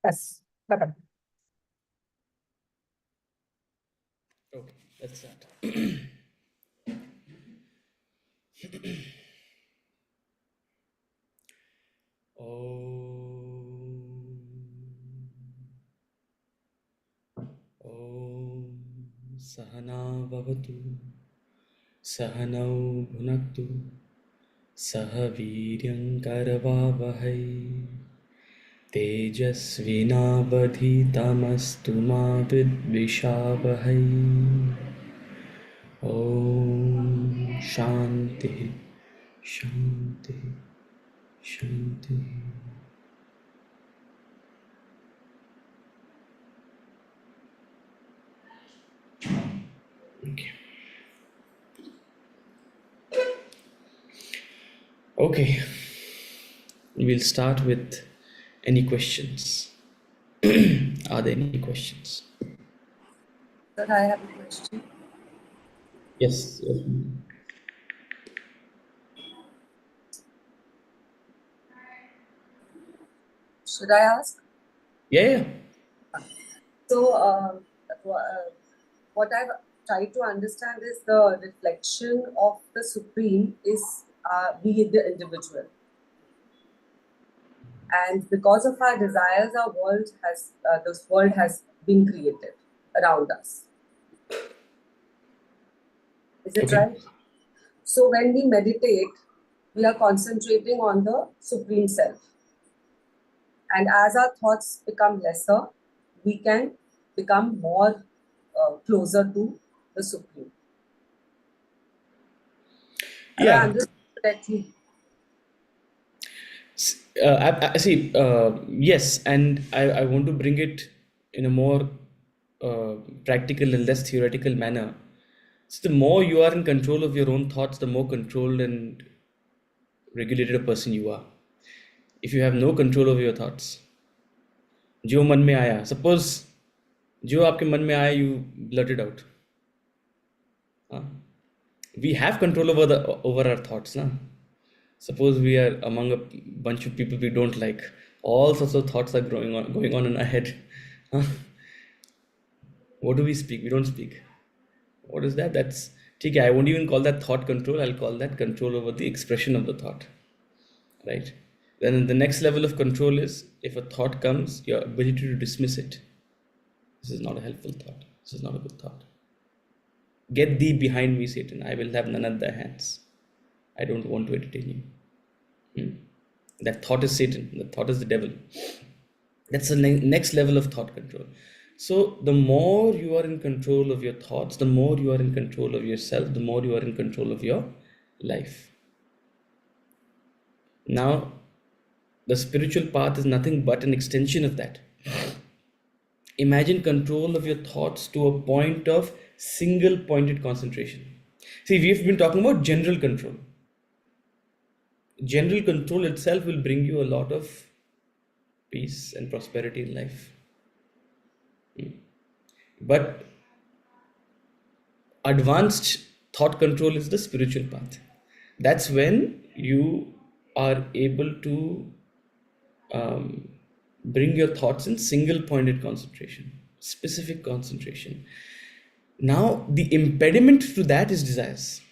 Yes. Correct. Okay, let's start. Om Sahana Bhavatu Sahanau Bhunaktu Sahaviryam Karavavahai Tejasvinavadhitamastu ma vidvishavahai. Om Shanti Shanti Shanti. Okay. Okay. We'll start with any questions. Are there any questions? Sir, I have a question. Yes. Yes. Should I ask? Yeah. So, what I've tried to understand is the reflection of the Supreme is we, the individual. And because of our desires, our world has, this world has been created around us. Is it Okay. right? So when we meditate, we are concentrating on the Supreme Self. And as our thoughts become lesser, we can become more closer to the Supreme. Have I Yeah. understood correctly? I see. Yes, and I want to bring it in a more practical and less theoretical manner. So the more you are in control of your own thoughts, the more controlled and regulated a person you are. If you have no control over your thoughts, जो मन में आया, suppose जो आपके मन में आया, you blurt it out. हाँ? We have control over our thoughts, na? Suppose we are among a bunch of people we don't like. All sorts of thoughts are going on in our head. Huh? What do we speak? We don't speak. What is that? That's okay. I won't even call that thought control. I'll call that control over the expression of the thought. Right? Then the next level of control is if a thought comes, your ability to dismiss it. This is not a helpful thought. This is not a good thought. Get thee behind me, Satan. I will have none of thy hands. I don't want to entertain you. That thought is Satan. That thought is the devil. That's the next level of thought control. So the more you are in control of your thoughts, the more you are in control of yourself, the more you are in control of your life. Now, the spiritual path is nothing but an extension of that. Imagine control of your thoughts to a point of single pointed concentration. See, we've been talking about general control. General control itself will bring you a lot of peace and prosperity in life. But advanced thought control is the spiritual path. That's when you are able to bring your thoughts in single pointed concentration, specific concentration. Now, the impediment to that is desires,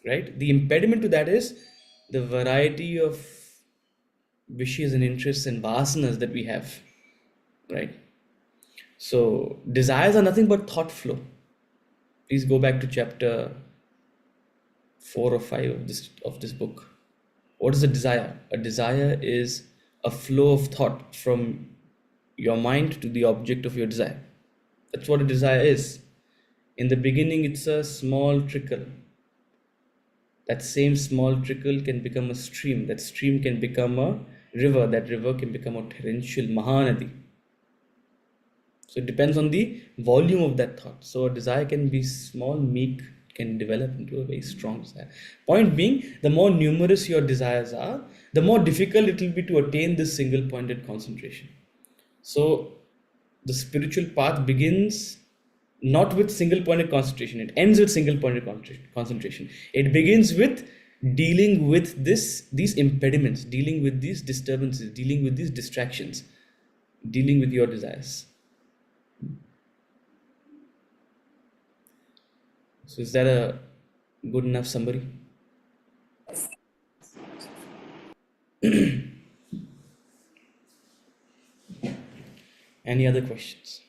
right? The impediment to that is the variety of wishes and interests and vasanas that we have, right? So, desires are nothing but thought flow. Please go back to chapter 4 or 5 of this book. What is a desire? A desire is a flow of thought from your mind to the object of your desire. That's what a desire is. In the beginning, it's a small trickle. That same small trickle can become a stream. That stream can become a river. That river can become a torrential Mahanadi. So it depends on the volume of that thought. So a desire can be small, meek, can develop into a very strong desire. Point being, the more numerous your desires are, the more difficult it will be to attain this single pointed concentration. So the spiritual path begins not with single pointed concentration, it ends with single pointed concentration. It begins with dealing with these impediments, dealing with these disturbances, dealing with these distractions. dealing with your desires. So is that a good enough summary? Any other questions?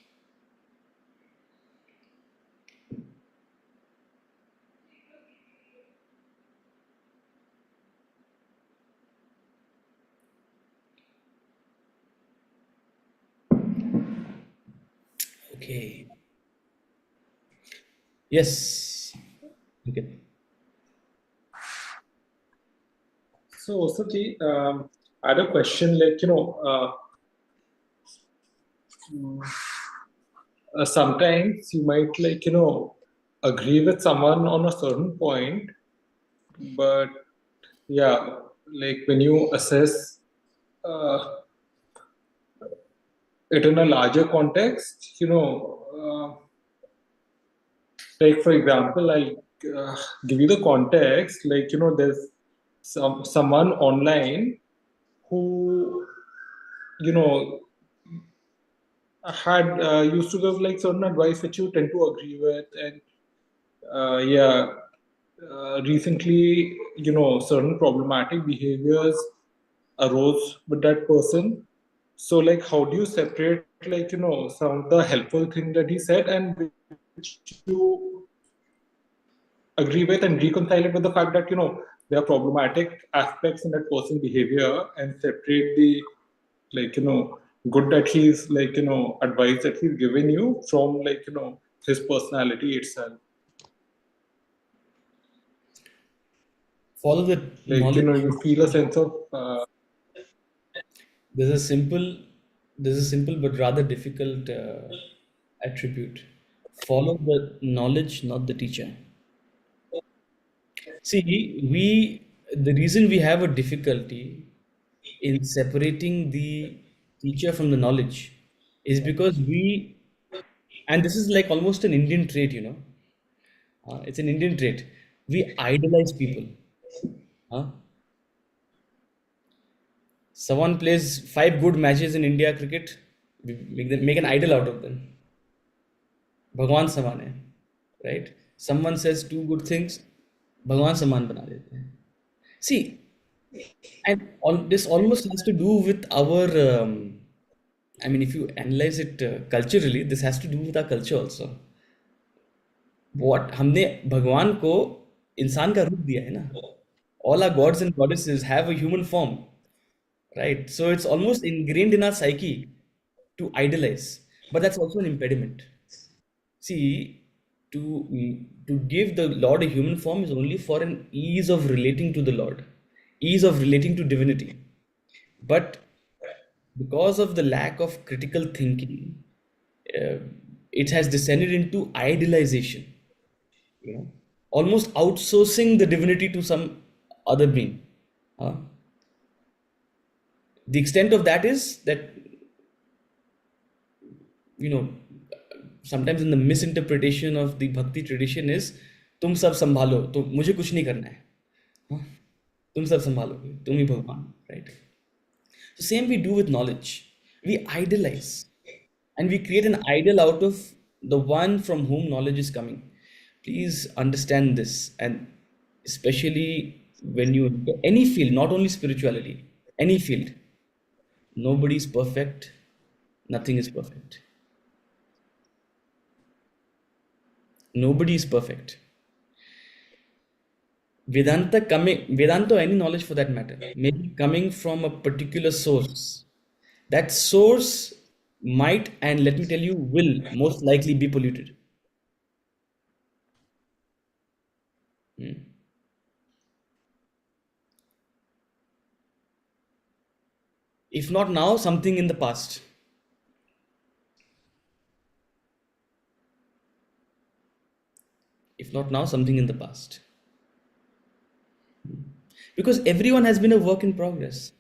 Okay. Yes. Okay. So, Sati, I had a question like, sometimes you might like, agree with someone on a certain point, but yeah, like when you assess uh, it in a larger context, like for example, I'll give you the context, like, there's someone online who, you know, had used to give like certain advice which you tend to agree with, and yeah, recently, certain problematic behaviors arose with that person. So, like, how do you separate, like, some of the helpful thing that he said and which you agree with and reconcile it with the fact that, there are problematic aspects in that person's behavior, and separate the, like, good that he's, like, advice that he's given you from, like, his personality itself. Follow the Like, knowledge. you feel a sense of There's a simple, there's a simple but rather difficult attribute. Follow the knowledge, not the teacher. See, the reason we have a difficulty in separating the teacher from the knowledge is because and this is like almost an Indian trait, it's an Indian trait. We idolize people. Huh? Someone plays 5 good matches in India cricket, we make an idol out of them. भगवान समान है, right? Someone says 2 good things, भगवान समान बना देते हैं. See, and all this almost has to do with our I mean, if you analyze it culturally, this has to do with our culture also. What हमने भगवान को इंसान का रूप दिया है ना. All our gods and goddesses have a human form, right? So it's almost ingrained in our psyche to idolize, but that's also an impediment. See, to give the Lord a human form is only for an ease of relating to the Lord, ease of relating to divinity. But because of the lack of critical thinking, uh, it has descended into idolization. You know, almost outsourcing the divinity to some other being. Huh? The extent of that is that, you know, sometimes in the misinterpretation of the bhakti tradition is, तुम सब संभालो तो मुझे कुछ नहीं करना है. हाँ? तुम सब संभालोगे, तुम ही भगवान, right? So same we do with knowledge. We idolize, and we create an idol out of the one from whom knowledge is coming. Please understand this, and especially when you any field, not only spirituality, any field, nobody is perfect, nothing is perfect. Nobody is perfect. Vedanta or any knowledge for that matter, may be coming from a particular source. That source might, and let me tell you, will most likely be polluted. If not now, something in the past. If not now, something in the past. Because everyone has been a work in progress.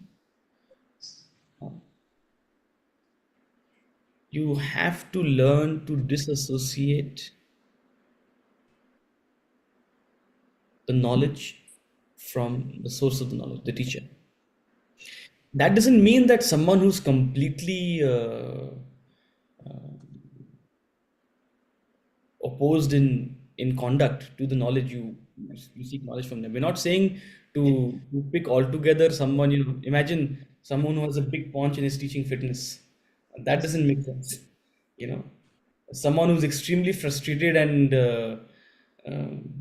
You have to learn to disassociate the knowledge from the source of the knowledge, the teacher. That doesn't mean that someone who's completely opposed in conduct to the knowledge you seek knowledge from them. We're not saying to pick altogether someone, imagine someone who has a big paunch and is teaching fitness. That doesn't make sense. You know, someone who's extremely frustrated and um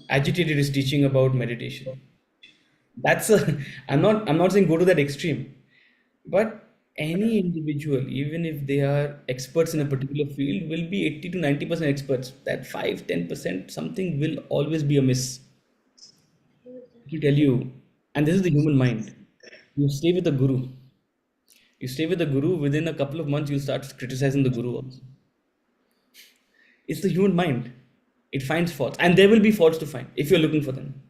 agitated is teaching about meditation. That's a, I'm not saying go to that extreme, but any individual, even if they are experts in a particular field, will be 80 to 90% experts. That 5-10% something will always be amiss. Let me tell you, and this is the human mind. You stay with the guru. You stay with the guru, within a couple of months, you'll start criticizing the guru also. It's the human mind. It finds faults, and there will be faults to find if you're looking for them.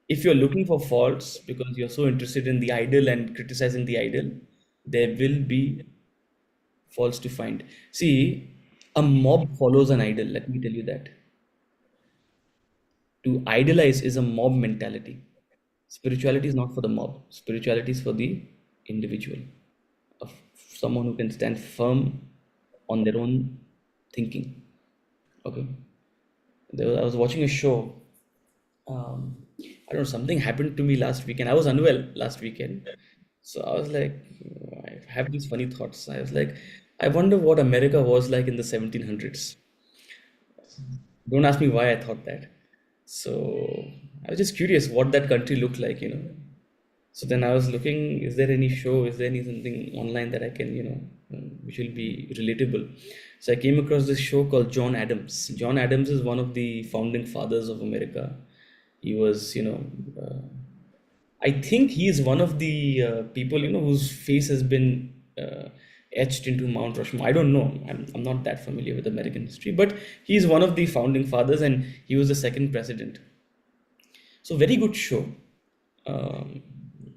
If you're looking for faults because you're so interested in the idol and criticizing the idol, there will be faults to find. See, a mob follows an idol. Let me tell you that. To idolize is a mob mentality. Spirituality is not for the mob. Spirituality is for the individual, of someone who can stand firm on their own thinking. Okay. I was watching a show. I don't know, something happened to me last weekend. I was unwell last weekend. So I was like, I have these funny thoughts. I was like, I wonder what America was like in the 1700s. Don't ask me why I thought that. So I was just curious what that country looked like. So then I was looking, is there any show, is there any something online that I can, which will be relatable. So I came across this show called John Adams. John Adams is one of the founding fathers of America. He was, I think he is one of the people, whose face has been etched into Mount Rushmore. I don't know. I'm not that familiar with American history, but he's one of the founding fathers and he was the second president. So, very good show. Um,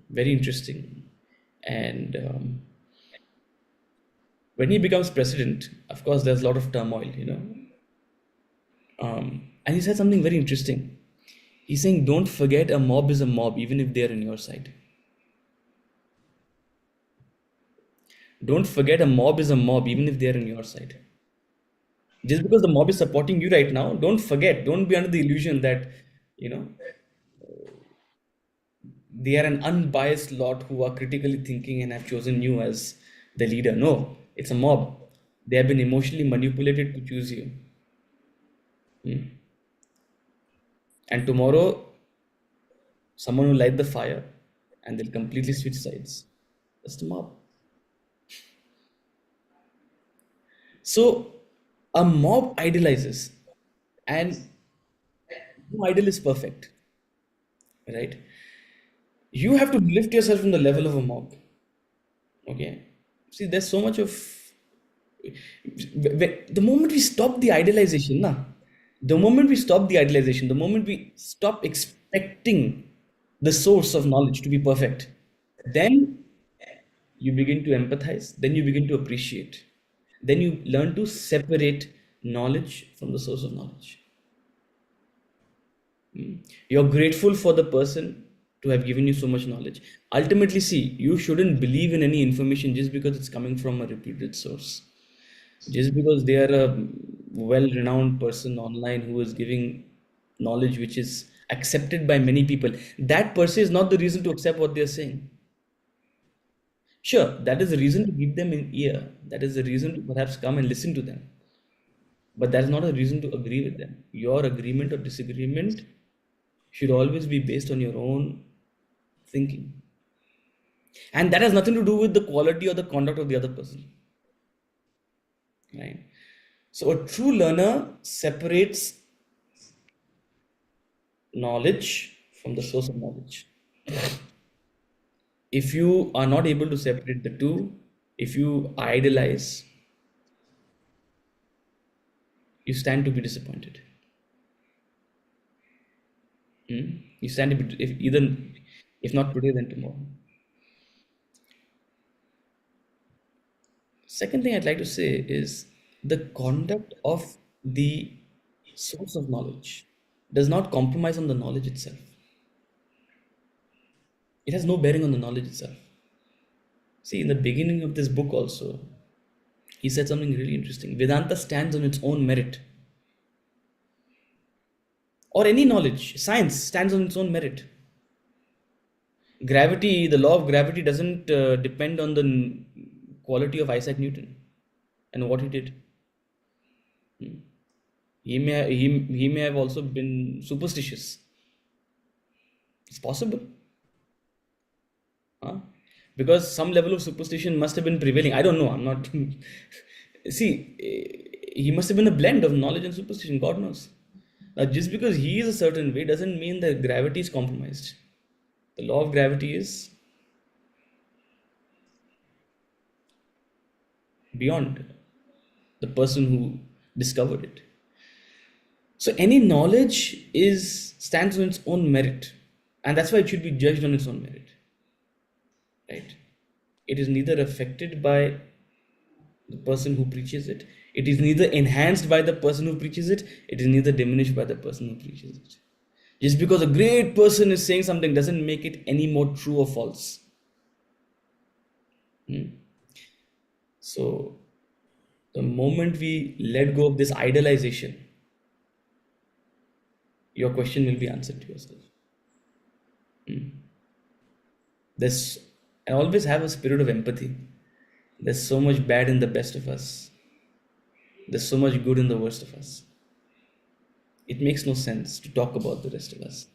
Very interesting. And when he becomes president, of course, there's a lot of turmoil. And he said something very interesting. He's saying, don't forget a mob is a mob, even if they're on your side. Don't forget a mob is a mob, even if they're on your side. Just because the mob is supporting you right now, don't be under the illusion that, you know, they are an unbiased lot who are critically thinking and have chosen you as the leader. No, it's a mob. They have been emotionally manipulated to choose you. Hmm. And tomorrow, someone will light the fire and they'll completely switch sides. That's the mob. So, a mob idolizes, and no idol is perfect, right? You have to lift yourself from the level of a mob. Okay. See, there's so much of the moment we stop the idealization, the moment we stop expecting the source of knowledge to be perfect, then you begin to empathize, then you begin to appreciate, then you learn to separate knowledge from the source of knowledge. You're grateful for the person to have given you so much knowledge. Ultimately, see, you shouldn't believe in any information just because it's coming from a reputed source. Just because they are a well renowned person online who is giving knowledge which is accepted by many people, that person is not the reason to accept what they're saying. Sure, that is the reason to give them an ear. That is the reason to perhaps come and listen to them. But that is not a reason to agree with them. Your agreement or disagreement should always be based on your own thinking. And that has nothing to do with the quality or the conduct of the other person. Right? So a true learner separates knowledge from the source of knowledge. If you are not able to separate the two, if you idolize, you stand to be disappointed. You stand to be, if not today, then tomorrow. Second thing I'd like to say is the conduct of the source of knowledge does not compromise on the knowledge itself. It has no bearing on the knowledge itself. See, in the beginning of this book also, he said something really interesting. Vedanta stands on its own merit, or any knowledge. Science stands on its own merit. Gravity, the law of gravity doesn't depend on the quality of Isaac Newton and what he did. He may have also been superstitious. It's possible. Huh? Because some level of superstition must have been prevailing. I don't know. I'm not. See, he must have been a blend of knowledge and superstition. God knows. Now, just because he is a certain way doesn't mean that gravity is compromised. The law of gravity is beyond the person who discovered it. So any knowledge is stands on its own merit, and that's why it should be judged on its own merit, right? It is neither affected by the person who preaches it. It is neither enhanced by the person who preaches it. It is neither diminished by the person who preaches it. Just because a great person is saying something doesn't make it any more true or false. So the moment we let go of this idolization, your question will be answered to yourself. There's, I always have a spirit of empathy. There's so much bad in the best of us. There's so much good in the worst of us. It makes no sense to talk about the rest of us.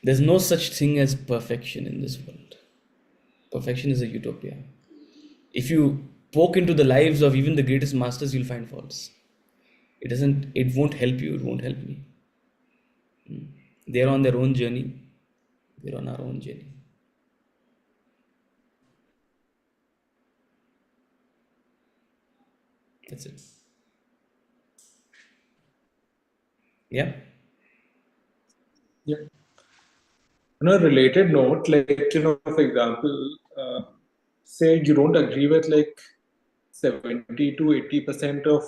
There's no such thing as perfection in this world. Perfection is a utopia. If you poke into the lives of even the greatest masters, you'll find faults. It won't help you, it won't help me. They're on their own journey. We're on our own journey. That's it. Yeah. Yeah. On a related note, like, for example, say you don't agree with like 70 to 80% of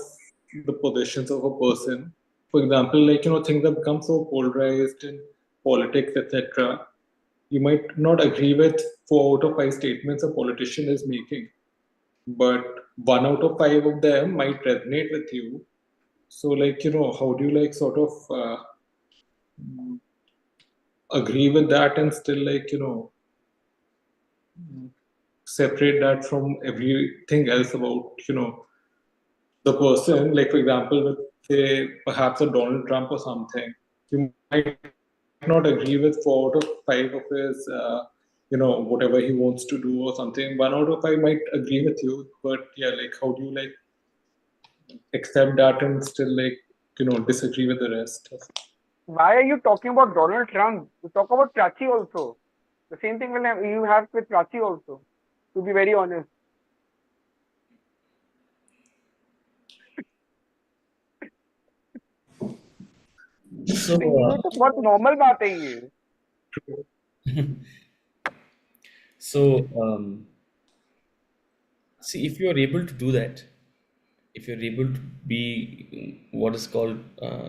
the positions of a person. For example, like, things have become so polarized in politics, etc. You might not agree with 4 out of 5 statements a politician is making, but 1 out of 5 of them might resonate with you. So, like, how do you like sort of agree with that and still like, separate that from everything else about, the person, like for example, with say perhaps a Donald Trump or something, you might not agree with 4 out of 5 of his, whatever he wants to do or something. 1 out of 5 might agree with you, but yeah, like how do you like accept that and still like disagree with the rest? Why are you talking about Donald Trump? You talk about Prachi also. The same thing will you have with Prachi also. To be very honest. So, तो ये तो बहुत normal बात है ये. so see, if you're able to do that, if you're able to be what is called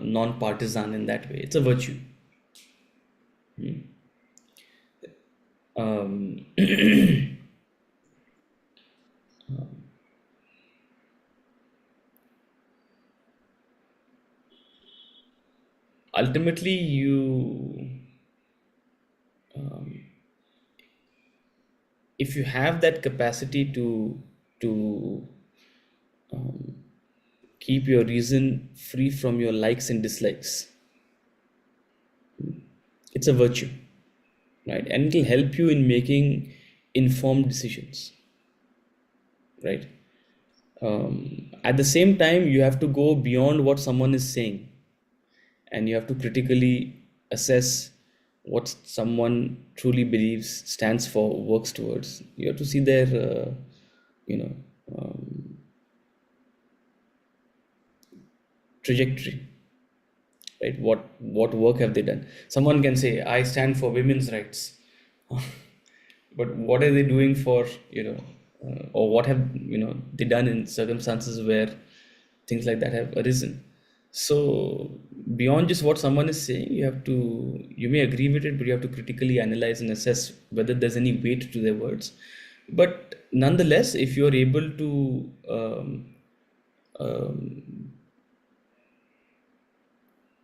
non-partisan in that way, it's a virtue. Um, ultimately, if you have that capacity to keep your reason free from your likes and dislikes, it's a virtue, right? And it'll help you in making informed decisions, right? At the same time, you have to go beyond what someone is saying, and you have to critically assess what someone truly believes, stands for, works towards. You have to see their you know trajectory, right? What work have they done? Someone can say, I stand for women's rights, but what are they doing for, or what have they done in circumstances where things like that have arisen? So beyond just what someone is saying, you may agree with it, but you have to critically analyze and assess whether there's any weight to their words. But nonetheless, if you're able to um,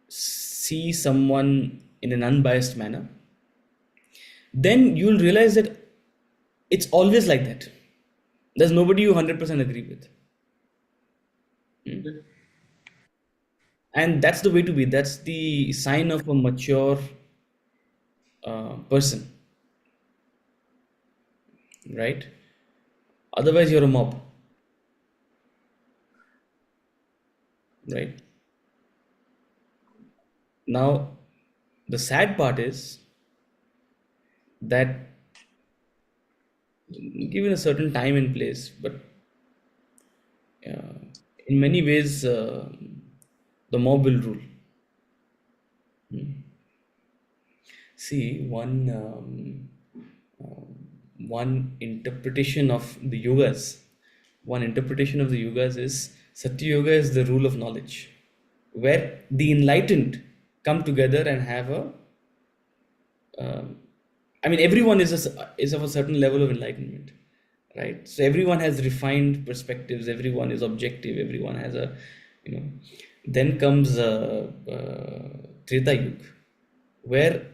see someone in an unbiased manner, then you'll realize that it's always like that. There's nobody you 100% agree with. And that's the way to be. That's the sign of a mature person, right? Otherwise, you're a mob, right? Now, the sad part is that given a certain time and place, but in many ways, the mob will rule. See, one interpretation of the yogas, one interpretation of the yogas is Satya Yoga is the rule of knowledge, where the enlightened come together and have a I mean, everyone is of a certain level of enlightenment, right? So everyone has refined perspectives. Everyone is objective. Everyone has a, you know. Then comes Treta Yuga, where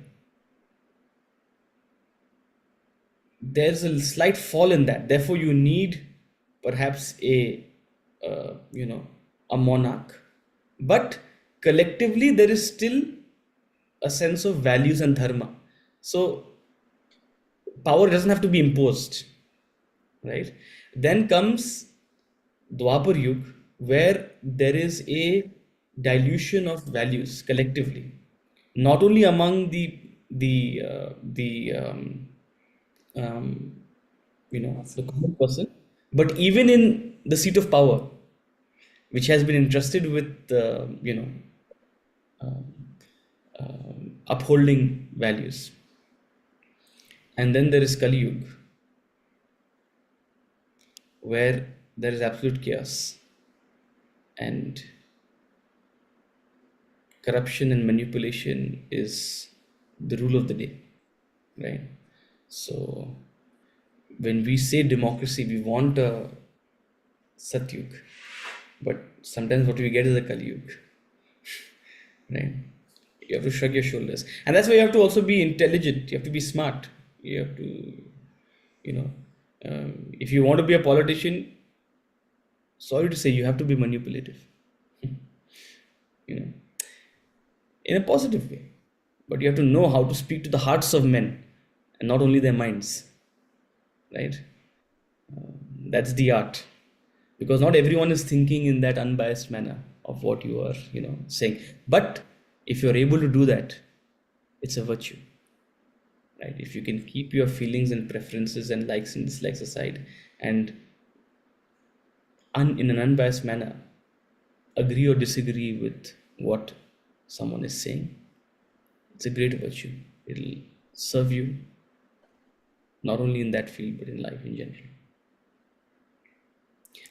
there's a slight fall in that. Therefore, you need perhaps a monarch, but collectively there is still a sense of values and dharma. So power doesn't have to be imposed, right? Then comes Dwapar Yuga, where there is a dilution of values collectively, not only among um, the common person, but even in the seat of power, which has been entrusted with upholding values. And then there is Kali Yuga, where there is absolute chaos and corruption and manipulation is the rule of the day, right? So when we say democracy, we want a Satyug, but sometimes what we get is a Kali Yuga, right? You have to shrug your shoulders, and that's why you have to also be intelligent. You have to be smart. You have to, you know, if you want to be a politician, sorry to say, you have to be manipulative, you know, in a positive way. But you have to know how to speak to the hearts of men and not only their minds, right? That's the art, because not everyone is thinking in that unbiased manner of what you are, saying. But if you're able to do that, it's a virtue, right? If you can keep your feelings and preferences and likes and dislikes aside and in an unbiased manner agree or disagree with what someone is saying, it's a great virtue. It'll serve you not only in that field but in life in general.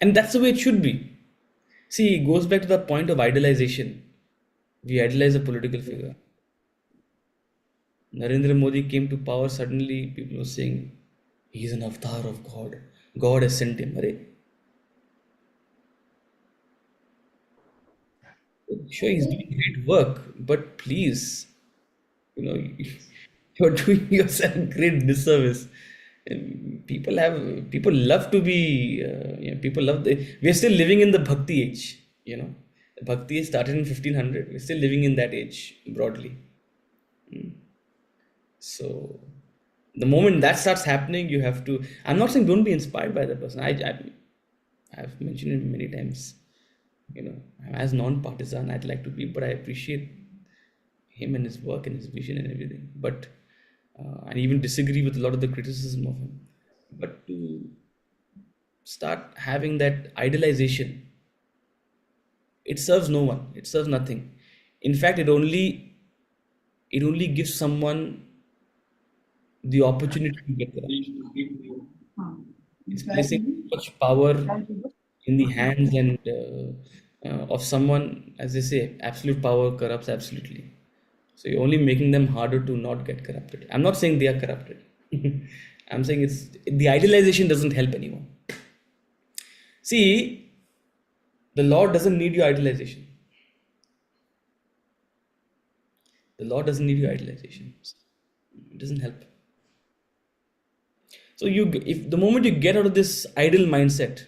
And that's the way it should be. See, it goes back to the point of idolization. We idolize a political figure. Narendra Modi came to power, suddenly people were saying, he's an avatar of God. God has sent him. Arey. Sure, he's doing great work, but please, you're doing yourself great disservice. People love to be, people love, we're still living in the Bhakti age, The Bhakti age started in 1500. We're still living in that age broadly. So the moment that starts happening, you have to. I'm not saying don't be inspired by the person. I've mentioned it many times. As non-partisan, I'd like to be, but I appreciate him and his work and his vision and everything. But I even disagree with a lot of the criticism of him. But to start having that idolization, it serves no one. It serves nothing. In fact, it only gives someone the opportunity to get corruption. It's placing too much power in the hands and of someone, as they say, absolute power corrupts absolutely. So you're only making them harder to not get corrupted. I'm not saying they are corrupted. I'm saying it's the idealization doesn't help anyone. See, the Lord doesn't need your idealization. The Lord doesn't need your idealization. It doesn't help. So if the moment you get out of this idle mindset,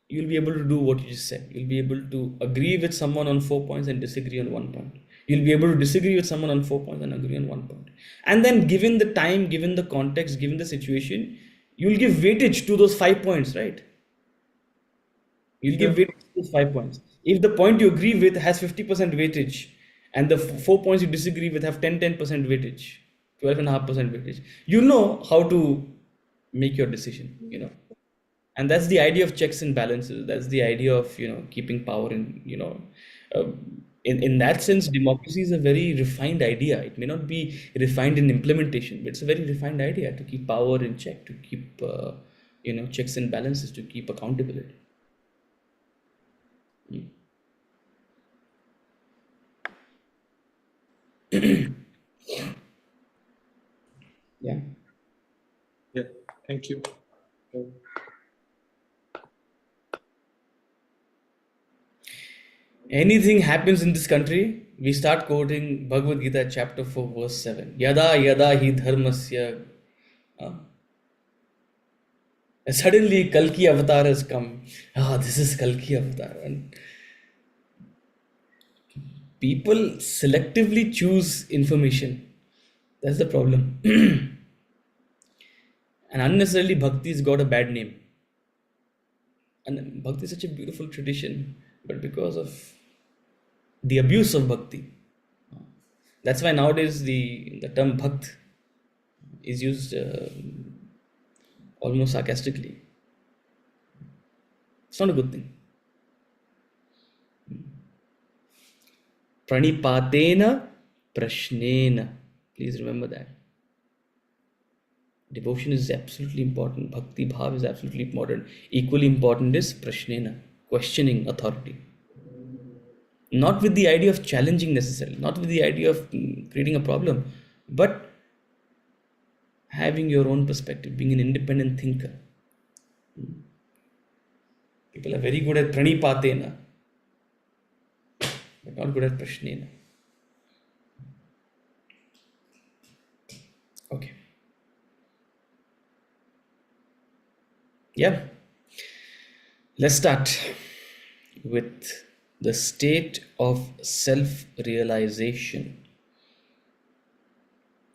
you'll be able to do what you just said. You'll be able to agree with someone on 4 points and disagree on 1 point. You'll be able to disagree with someone on 4 points and agree on 1 point. And then, given the time, given the context, given the situation, you'll give weightage to those 5 points, right? You'll give Yeah. weightage to those 5 points. If the point you agree with has 50% weightage, and the 4 points you disagree with have 10% weightage, 12.5% weightage, you know how to make your decision. And that's the idea of checks and balances. That's the idea of keeping power uh, in that sense, democracy is a very refined idea. It may not be refined in implementation, but it's a very refined idea to keep power in check, to keep checks and balances, to keep accountability. Yeah. Yeah. Thank you. Anything happens in this country, we start quoting Bhagavad Gita chapter 4 verse 7. Yada yada hi dharmasya. uh, And suddenly Kalki avatar has come. This is Kalki avatar. And people selectively choose information. That's the problem. And unnecessarily Bhakti's got a bad name. And Bhakti is such a beautiful tradition, but because of the abuse of Bhakti, that's why nowadays the term Bhakt is used almost sarcastically. It's not a good thing. Pranipatena prashnena. Please remember that. Devotion is absolutely important. Bhakti bhav is absolutely important. Equally important is prashnena, questioning authority. Not with the idea of challenging necessarily, not with the idea of creating a problem, but having your own perspective, being an independent thinker. People are very good at pranipatena, but not good at prashnena. Okay. Yeah. Let's start with the state of self realization.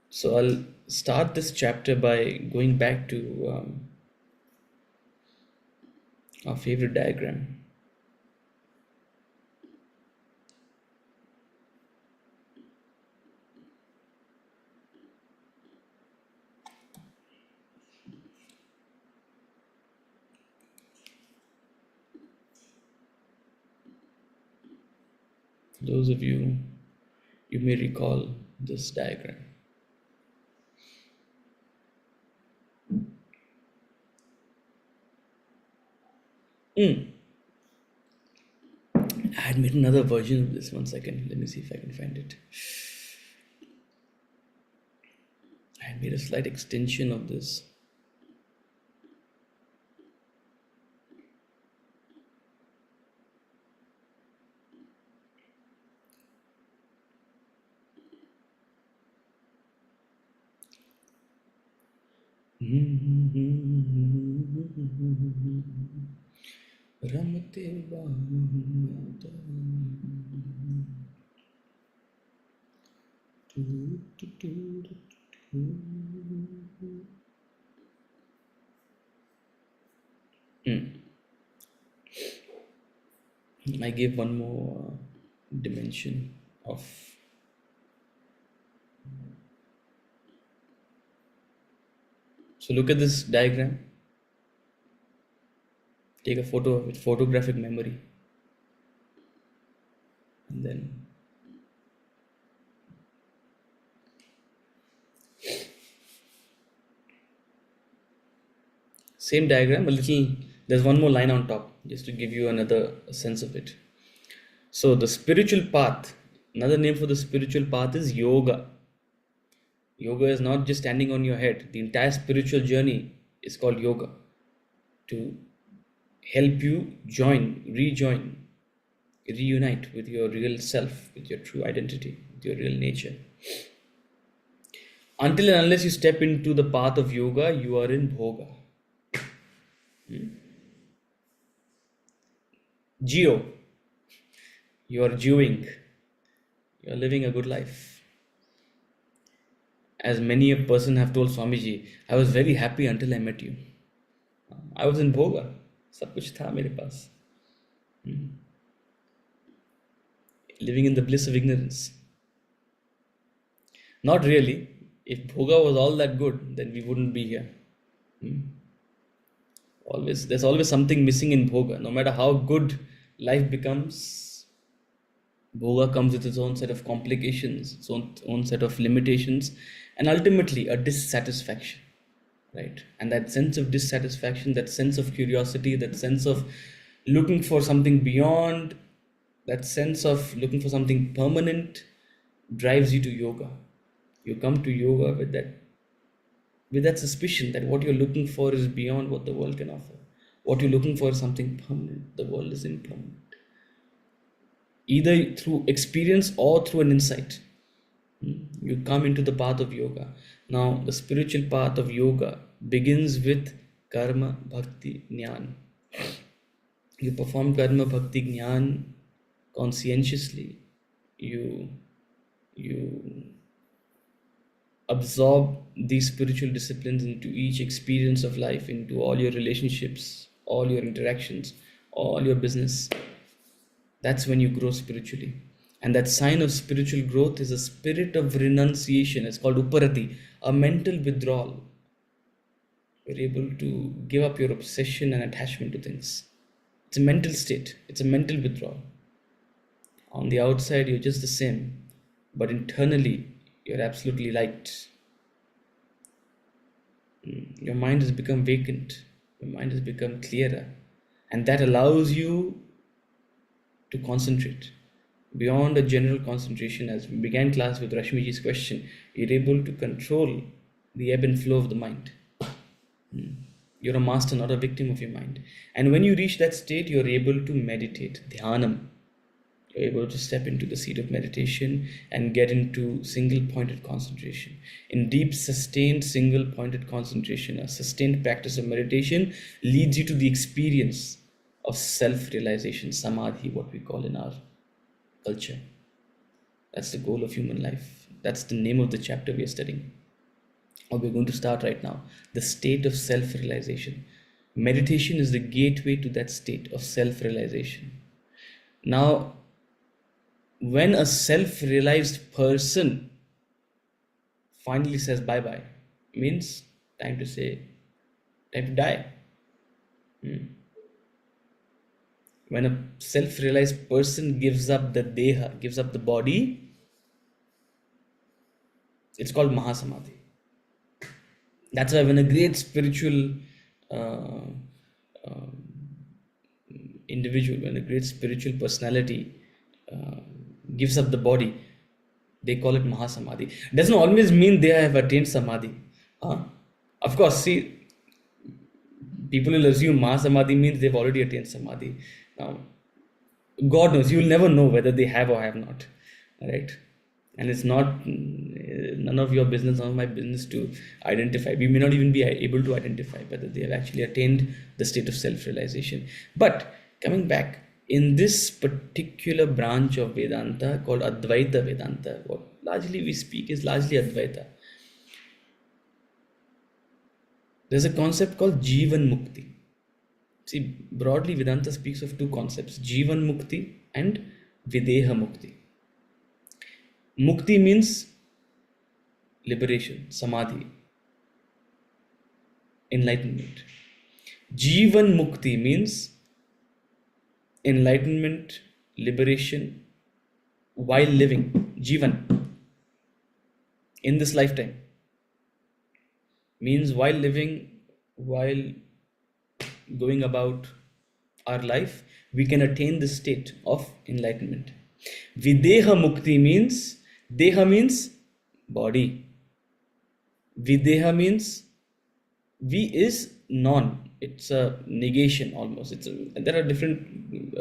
So I'll start this chapter by going back to our favorite diagram. For those of you, you may recall this diagram. I had made another version of this. 1 second. Let me see if I can find it. I had made a slight extension of this. Ramate Bhamata. I gave one more dimension of. So look at this diagram. Take a photo of it, photographic memory, and then same diagram, a little. There's one more line on top, just to give you another sense of it. So the spiritual path, another name for the spiritual path is yoga. Yoga is not just standing on your head. The entire spiritual journey is called yoga, to help you rejoin, reunite with your real self, with your true identity, with your real nature. Until and unless you step into the path of yoga, you are in bhoga. Geo, you are jewing, you are living a good life. As many a person have told Swamiji, I was very happy until I met you. I was in bhoga, सब कुछ था मेरे पास, living in the bliss of ignorance. Not really. If bhoga was all that good, then we wouldn't be here. There's always something missing in bhoga. No matter how good life becomes, bhoga comes with its own set of complications, its own set of limitations, and ultimately a dissatisfaction. Right? And that sense of dissatisfaction, that sense of curiosity, that sense of looking for something beyond, that sense of looking for something permanent drives you to yoga. You come to yoga with that suspicion that what you're looking for is beyond what the world can offer. What you're looking for is something permanent. The world is impermanent. Either through experience or through an insight, you come into the path of yoga. Now, the spiritual path of yoga begins with karma, bhakti, jnana. You perform karma, bhakti, jnana conscientiously. You absorb these spiritual disciplines into each experience of life, into all your relationships, all your interactions, all your business. That's when you grow spiritually. And that sign of spiritual growth is a spirit of renunciation. It's called uparati, a mental withdrawal. You're able to give up your obsession and attachment to things. It's a mental state, it's a mental withdrawal. On the outside, you're just the same, but internally, you're absolutely light. Your mind has become vacant, your mind has become clearer, and that allows you to concentrate. Beyond a general concentration, as we began class with Rashmiji's question, you're able to control the ebb and flow of the mind. You're a master, not a victim of your mind. And when you reach that state, you're able to meditate, dhyanam. You're able to step into the seat of meditation and get into single pointed concentration. In deep, sustained, single pointed concentration, a sustained practice of meditation leads you to the experience of self realization, samadhi, what we call in our culture. That's the goal of human life. That's the name of the chapter we are studying, or we're going to start right now. The state of self realization. Meditation is the gateway to that state of self realization. Now, when a self realized person finally says bye bye, means time to die. When a self realized person gives up the deha, gives up the body, it's called Mahasamadhi. That's why when a great spiritual individual, when a great spiritual personality gives up the body, they call it Mahasamadhi. Doesn't always mean they have attained Samadhi. Of course, see, people will assume Mahasamadhi means they've already attained Samadhi. Now, God knows, you will never know whether they have or have not. Right? And it's not none of your business, none of my business to identify. We may not even be able to identify whether they have actually attained the state of self-realization. But coming back, in this particular branch of Vedanta called Advaita Vedanta, what largely we speak is largely Advaita. There's a concept called Jivan Mukti. See, broadly Vedanta speaks of two concepts, Jivan Mukti and Videha Mukti. Mukti means liberation, samadhi, enlightenment. Jivan Mukti means enlightenment, liberation while living. Jivan, in this lifetime, means while living, while going about our life, we can attain the state of enlightenment. Videha mukti means, deha means body. Videha means V is non. It's a negation almost. There are different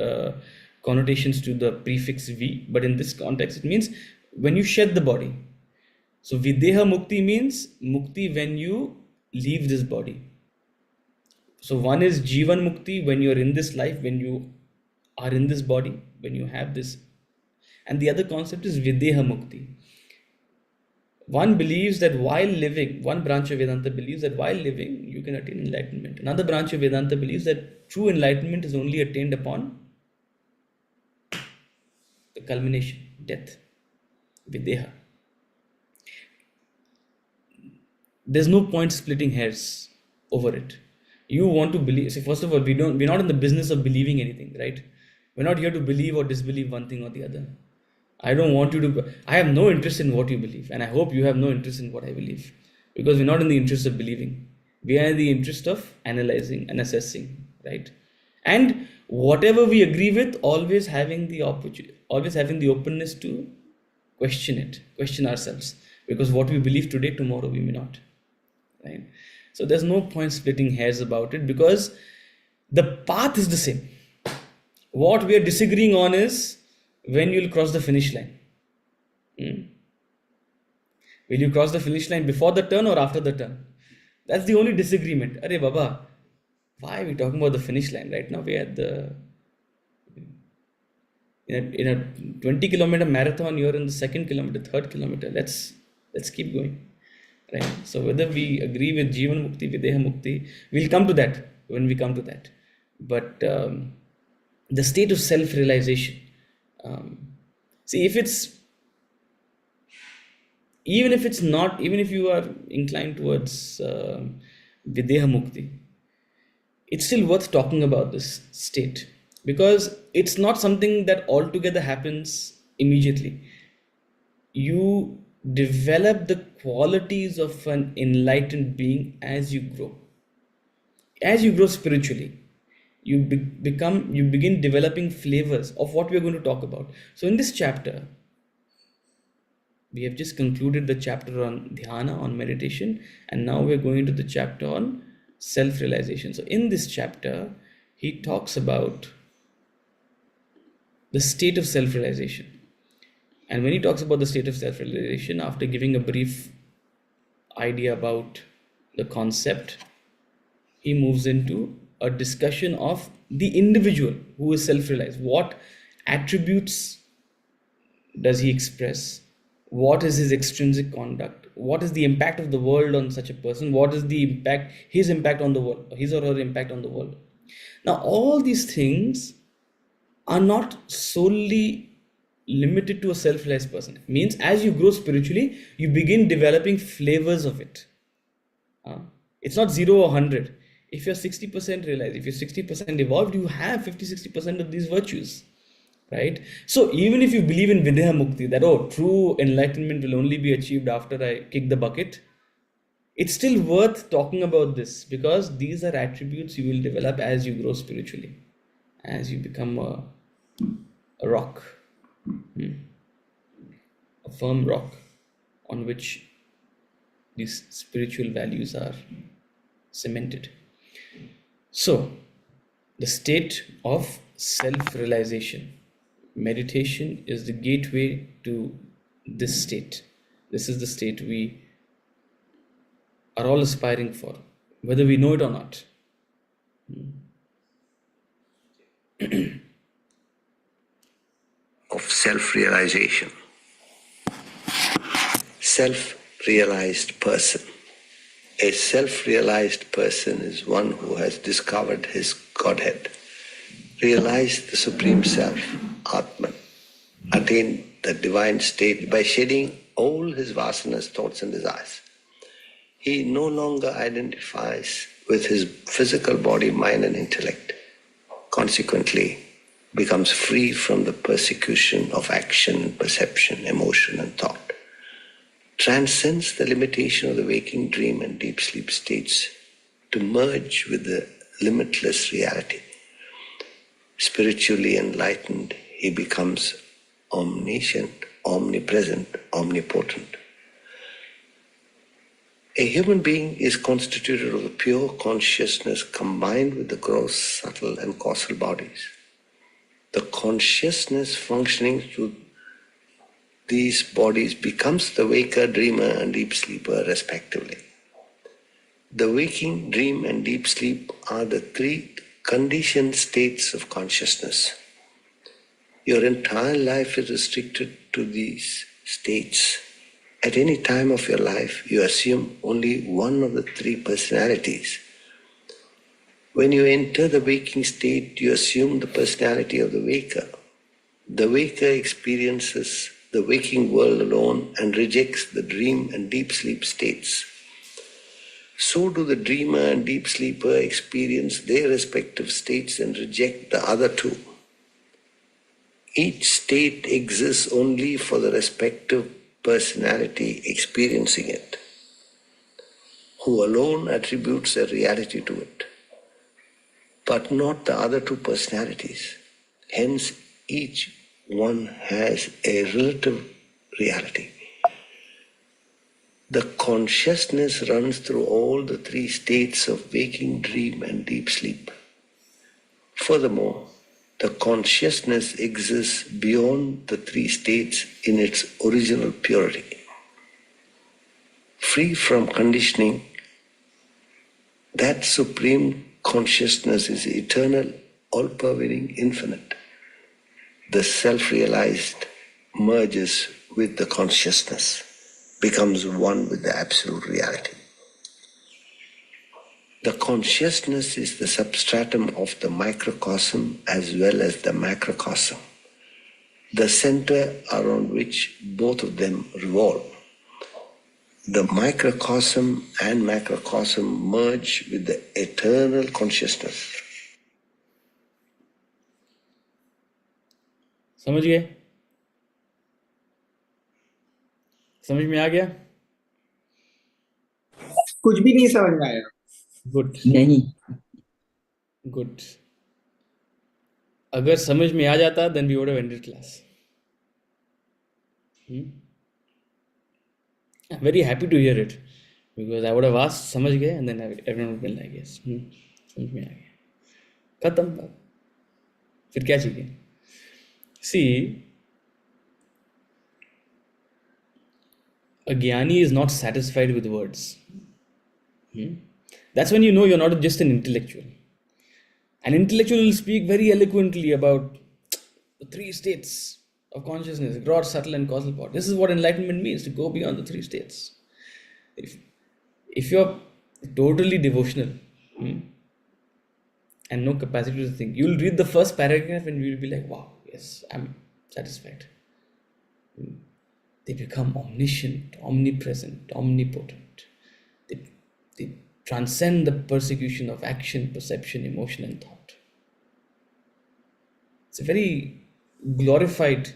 connotations to the prefix V, but in this context, it means when you shed the body. So Videha Mukti means Mukti when you leave this body. So one is Jivan Mukti when you're in this life, when you are in this body, when you have this. And the other concept is Videha Mukti. One believes that while living, one branch of Vedanta believes that while living, you can attain enlightenment. Another branch of Vedanta believes that true enlightenment is only attained upon the culmination, death, Videha. There's no point splitting hairs over it. You want to believe. See, first of all, we're not in the business of believing anything, right? We're not here to believe or disbelieve one thing or the other. I don't want you to. I have no interest in what you believe, and I hope you have no interest in what I believe, because we're not in the interest of believing. We are in the interest of analyzing and assessing, right? And whatever we agree with, always having the opportunity, always having the openness to question it, question ourselves, because what we believe today, tomorrow we may not, right? So there's no point splitting hairs about it, because the path is the same. What we are disagreeing on is when you'll cross the finish line. Will you cross the finish line before the turn or after the turn? That's the only disagreement. Arey Baba, why are we talking about the finish line? Right now we're at the in a 20-kilometer marathon, you're in the second kilometer, third kilometer. Let's keep going. Right. So whether we agree with Jivan Mukti, Videha Mukti, we'll come to that when we come to that. But the state of self-realization. See, even if you are inclined towards Videha Mukti, it's still worth talking about this state, because it's not something that altogether happens immediately. You develop the qualities of an enlightened being as you grow. As you grow spiritually, you begin developing flavors of what we're going to talk about. So in this chapter, we have just concluded the chapter on dhyana, on meditation, and now we're going to the chapter on self-realization. So in this chapter, he talks about the state of self-realization. And when he talks about the state of self-realization, after giving a brief idea about the concept, he moves into a discussion of the individual who is self-realized. What attributes does he express? What is his extrinsic conduct? What is the impact of the world on such a person? What is his impact on the world, his or her impact on the world? Now, all these things are not solely limited to a self-realized person. It means as you grow spiritually, you begin developing flavors of it. It's not 0 or 100. If you're 60% realized, if you're 60% evolved, you have 50-60% of these virtues, right? So even if you believe in Videha Mukti, that true enlightenment will only be achieved after I kick the bucket, it's still worth talking about this, because these are attributes you will develop as you grow spiritually, as you become a rock, a firm rock on which these spiritual values are cemented. So, the state of self-realization. Meditation is the gateway to this state. This is the state we are all aspiring for, whether we know it or not. Of self-realization. Self-realized person. A self-realized person is one who has discovered his Godhead, realized the Supreme Self, Atman, attained the divine state by shedding all his vasanas, thoughts and desires. He no longer identifies with his physical body, mind and intellect. Consequently, becomes free from the persecution of action, perception, emotion and thought. Transcends the limitation of the waking dream and deep sleep states to merge with the limitless reality. Spiritually enlightened, he becomes omniscient, omnipresent, omnipotent. A human being is constituted of a pure consciousness combined with the gross, subtle, and causal bodies. The consciousness functioning through these bodies becomes the waker, dreamer, and deep sleeper, respectively. The waking, dream, and deep sleep are the three conditioned states of consciousness. Your entire life is restricted to these states. At any time of your life, you assume only one of the three personalities. When you enter the waking state, you assume the personality of the waker. The waker experiences the waking world alone and rejects the dream and deep sleep states. So do the dreamer and deep sleeper experience their respective states and reject the other two. Each state exists only for the respective personality experiencing it, who alone attributes a reality to it, but not the other two personalities. Hence, each one has a relative reality. The consciousness runs through all the three states of waking, dream, and deep sleep. Furthermore, the consciousness exists beyond the three states in its original purity. Free from conditioning, that supreme consciousness is eternal, all-pervading, infinite. The self-realized merges with the consciousness, becomes one with the absolute reality. The consciousness is the substratum of the microcosm as well as the macrocosm, the center around which both of them revolve. The microcosm and macrocosm merge with the eternal consciousness. समझ गए? समझ में आ गया? कुछ भी नहीं समझ में आया। गुड नहीं। गुड। अगर समझ में आ जाता then we would have ended class. I'm very happy to hear it because I would have asked समझ गए and then everyone would be like yes समझ में आ गया खत्म बात फिर क्या चाहिए see a jnani is not satisfied with words that's when you know you're not just an intellectual. An intellectual will speak very eloquently about the three states of consciousness, gross, subtle, and causal part. This is what enlightenment means, to go beyond the three states. If you're totally devotional and no capacity to think, you'll read the first paragraph and you'll be like, wow, yes, I'm satisfied. They become omniscient, omnipresent, omnipotent. They transcend the persecution of action, perception, emotion, and thought. It's a very glorified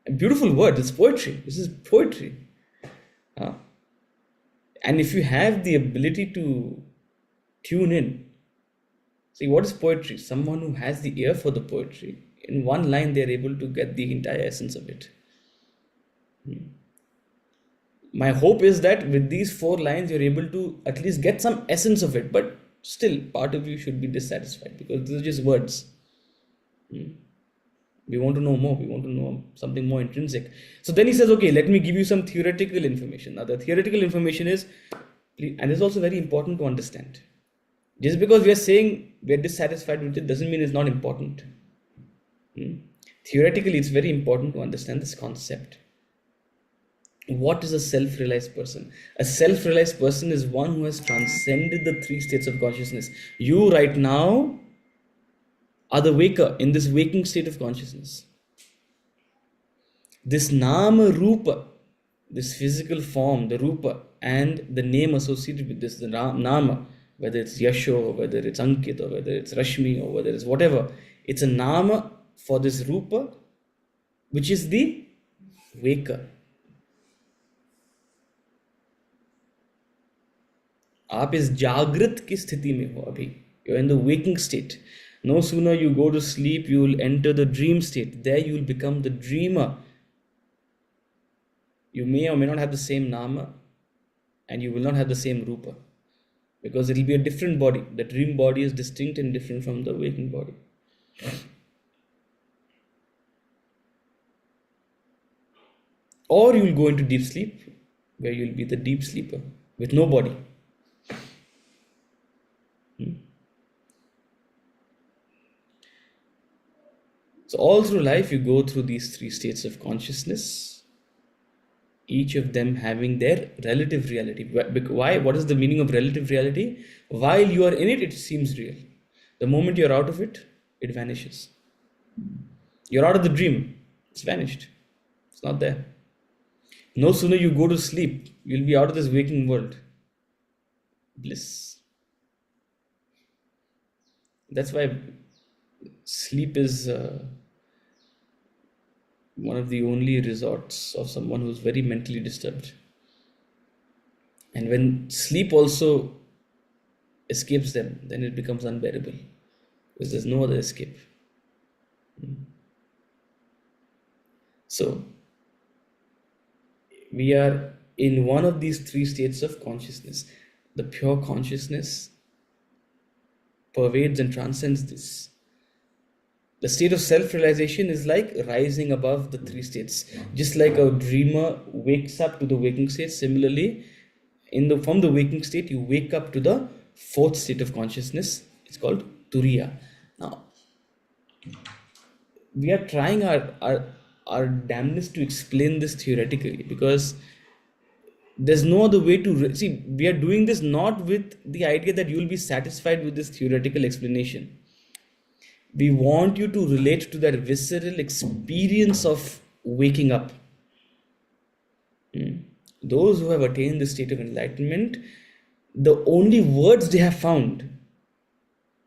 and beautiful word. It's poetry. This is poetry. And if you have the ability to tune in, see what is poetry? Someone who has the ear for the poetry, in one line they are able to get the entire essence of it. My hope is that with these 4 lines you're able to at least get some essence of it, but still part of you should be dissatisfied because these are just words. We want to know more. We want to know something more intrinsic. So then he says, okay, let me give you some theoretical information. Now the theoretical information is, and it's also very important to understand. Just because we are saying we are dissatisfied with it doesn't mean it's not important. Theoretically, it's very important to understand this concept. What is a self-realized person? A self-realized person is one who has transcended the 3 states of consciousness. You right now are the waker in this waking state of consciousness. This nama rupa, this physical form, the rupa, and the name associated with this, the nama, whether it's Yasho, or whether it's Ankit, or whether it's Rashmi, or whether it's whatever, it's a nama for this rupa, which is the waker. आप इस जागृत की स्थिति में हो अभी. You're in the waking state. No sooner you go to sleep, you will enter the dream state. There you will become the dreamer You may or may not have the same nama, and you will not have the same rupa, because it will be a different body. The dream body is distinct and different from the waking body. Or you will go into deep sleep, where you will be the deep sleeper with no body. So all through life, you go through these three states of consciousness, each of them having their relative reality. Why? What is the meaning of relative reality? While you are in it, it seems real. The moment you're out of it, it vanishes. You're out of the dream, it's vanished. It's not there. No sooner you go to sleep, you'll be out of this waking world. Bliss. That's why sleep is one of the only resorts of someone who's very mentally disturbed. And when sleep also escapes them, then it becomes unbearable, because there's no other escape. So, we are in one of these three states of consciousness. The pure consciousness pervades and transcends this. The state of self-realization is like rising above the three states. Just like a dreamer wakes up to the waking state, similarly, from the waking state, you wake up to the fourth state of consciousness. It's called Turiya. Now, we are trying our damnedest to explain this theoretically, because there's no other way to see. We are doing this not with the idea that you will be satisfied with this theoretical explanation. We want you to relate to that visceral experience of waking up. Those who have attained this state of enlightenment, the only words they have found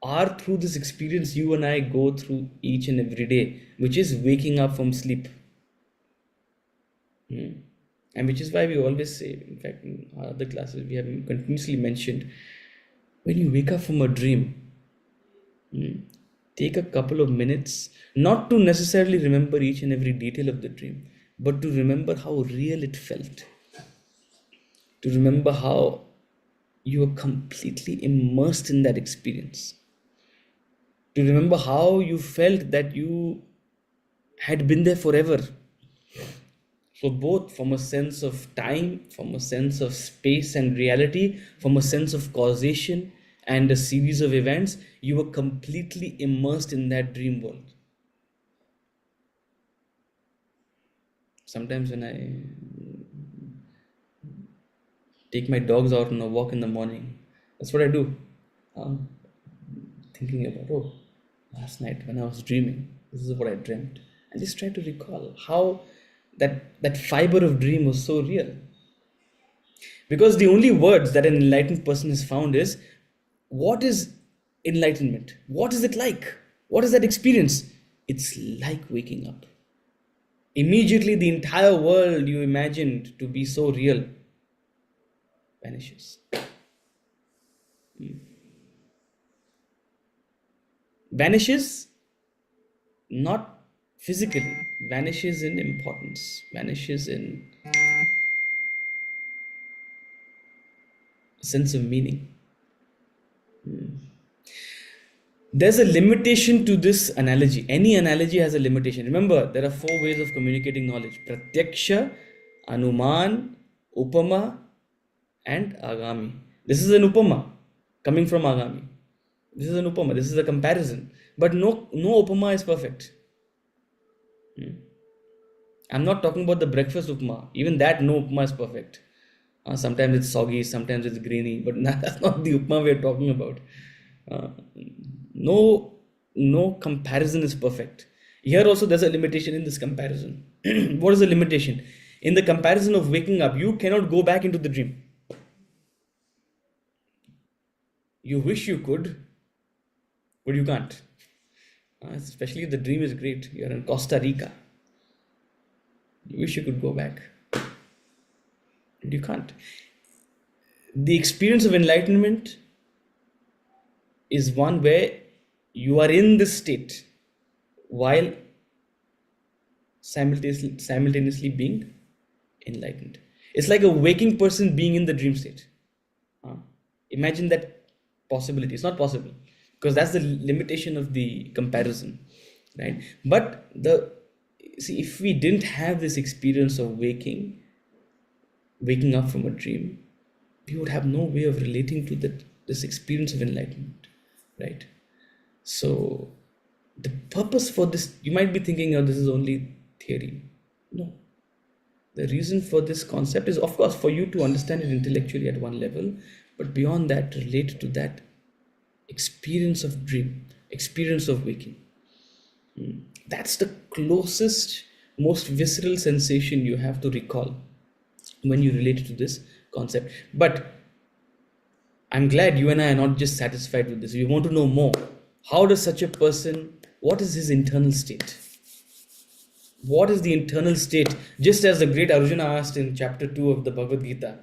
are through this experience you and I go through each and every day, which is waking up from sleep. And which is why we always say, in fact, in our other classes, we have continuously mentioned, when you wake up from a dream, take a couple of minutes, not to necessarily remember each and every detail of the dream, but to remember how real it felt. To remember how you were completely immersed in that experience. To remember how you felt that you had been there forever. So both from a sense of time, from a sense of space and reality, from a sense of causation and a series of events, you were completely immersed in that dream world. Sometimes when I take my dogs out on a walk in the morning, that's what I do. Thinking about, oh, last night when I was dreaming, this is what I dreamt. And just try to recall how that fiber of dream was so real. Because the only words that an enlightened person has found is, what is enlightenment? What is it like? What is that experience? It's like waking up. Immediately the entire world you imagined to be so real vanishes. Vanishes not physically, vanishes in importance, vanishes in a sense of meaning. There's a limitation to this analogy. Any analogy has a limitation. Remember, there are 4 ways of communicating knowledge: Pratyaksha, Anuman, Upama, and Agami. This is an Upama coming from Agami. This is an Upama. This is a comparison. But no Upama is perfect. I'm not talking about the breakfast Upama. Even that, no Upama is perfect. Sometimes it's soggy, sometimes it's grainy, but that's not the Upama we're talking about. No comparison is perfect. Here also there's a limitation in this comparison. What is the limitation? In the comparison of waking up, you cannot go back into the dream. You wish you could, but you can't. Especially if the dream is great. You're in Costa Rica. You wish you could go back, but you can't. The experience of enlightenment is one where you are in this state while simultaneously being enlightened. It's like a waking person being in the dream state. Imagine that possibility. It's not possible because that's the limitation of the comparison, right? But if we didn't have this experience of waking up from a dream, we would have no way of relating to this experience of enlightenment, right? So the purpose for this, you might be thinking, oh, this is only theory. No. The reason for this concept is, of course, for you to understand it intellectually at one level, but beyond that, relate to that experience of dream, experience of waking. That's the closest, most visceral sensation you have to recall when you relate to this concept. But I'm glad you and I are not just satisfied with this. We want to know more. How does such a person, what is his internal state? What is the internal state? Just as the great Arjuna asked in chapter 2 of the Bhagavad Gita,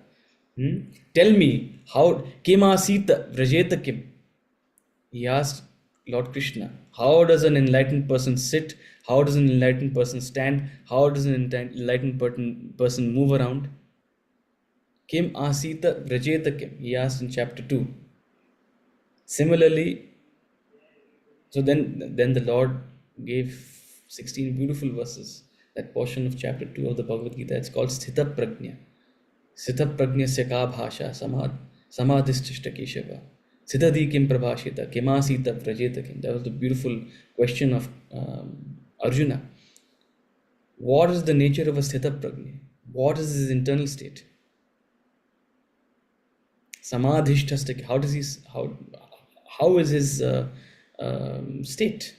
tell me, how Kim asita vrajeta kim? He asked Lord Krishna, how does an enlightened person sit? How does an enlightened person stand? How does an enlightened person move around? Kim asita vrajeta kim? He asked in chapter 2. Similarly, so then the Lord gave 16 beautiful verses. That portion of chapter 2 of the Bhagavad Gita, it's called Sthita Prajna. Sthita Prajna Seka Bhasha Samadhishtishta Keshava. Siddhadi Kim Prabhashita Kimasita Vrajeta Kim. That was the beautiful question of Arjuna. What is the nature of a Sthita Prajna? What is his internal state? Samadhishtasta. How is his state?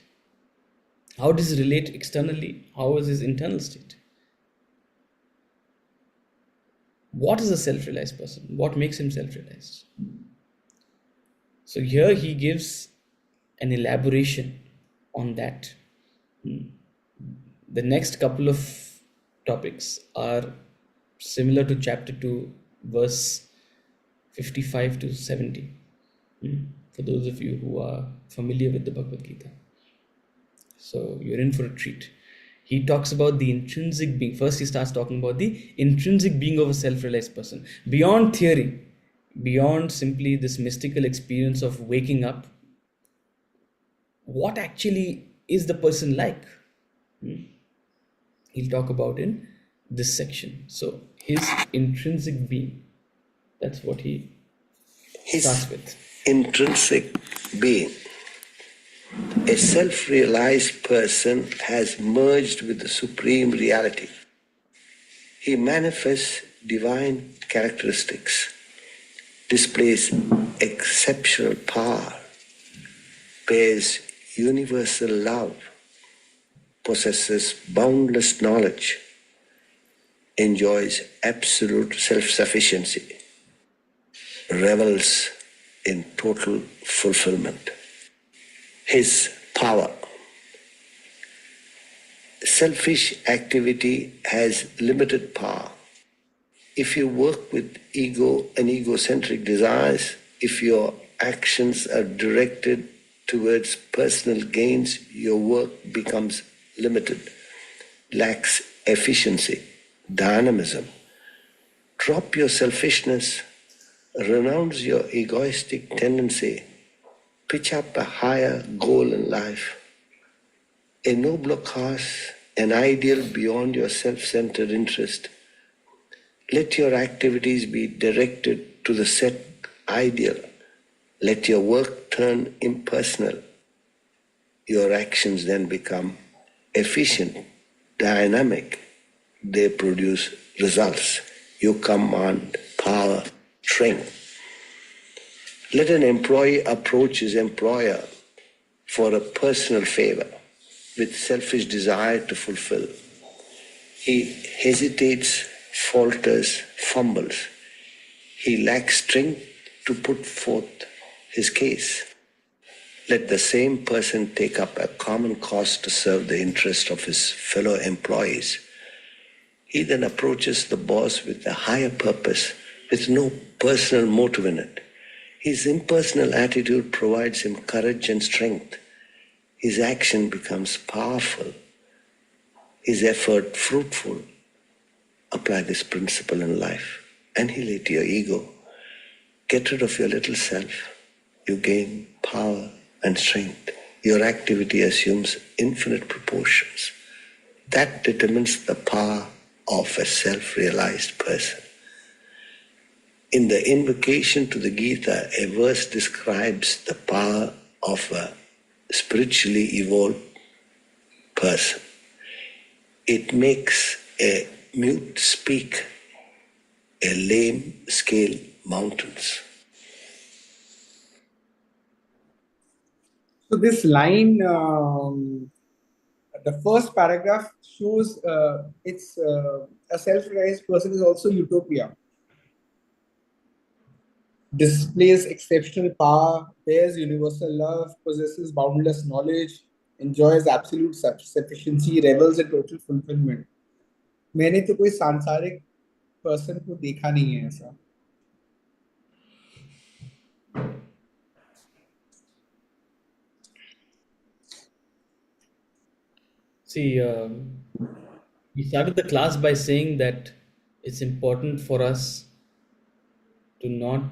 How does he relate externally? How is his internal state? What is a self-realized person? What makes him self-realized? So here he gives an elaboration on that. The next couple of topics are similar to chapter 2, verse 55 to 70. For those of you who are familiar with the Bhagavad Gita. So you're in for a treat. He talks about the intrinsic being. First, he starts talking about the intrinsic being of a self-realized person. Beyond theory, beyond simply this mystical experience of waking up, what actually is the person like? He'll talk about in this section. So his intrinsic being, that's what he starts His with. intrinsic being. A self-realized person has merged with the supreme reality. He manifests divine characteristics, displays exceptional power, bears universal love, possesses boundless knowledge, enjoys absolute self-sufficiency, revels in total fulfillment. His power. Selfish activity has limited power. If you work with ego and egocentric desires, if your actions are directed towards personal gains, your work becomes limited, lacks efficiency, dynamism. Drop your selfishness, renounce your egoistic tendency, pitch up a higher goal in life, a nobler cause, an ideal beyond your self-centered interest. Let your activities be directed to the set ideal. Let your work turn impersonal. Your actions then become efficient, dynamic. They produce results. You command power, strength. Let an employee approach his employer for a personal favor with selfish desire to fulfill. He hesitates, falters, fumbles. He lacks strength to put forth his case. Let the same person take up a common cause to serve the interest of his fellow employees. He then approaches the boss with a higher purpose, with no personal motive in it. His impersonal attitude provides him courage and strength. His action becomes powerful, his effort fruitful. Apply this principle in life. Annihilate your ego. Get rid of your little self. You gain power and strength. Your activity assumes infinite proportions. That determines the power of a self-realized person. In the invocation to the Gita, a verse describes the power of a spiritually evolved person. It makes a mute speak, a lame scale mountains. So this line, the first paragraph shows it's a self-realized person is also utopia. Displays exceptional power, bears universal love, possesses boundless knowledge, enjoys absolute sufficiency, revels in total fulfillment. मैंने तो कोई सांसारिक person को देखा नहीं है ऐसा. See, we started the class by saying that it's important for us to not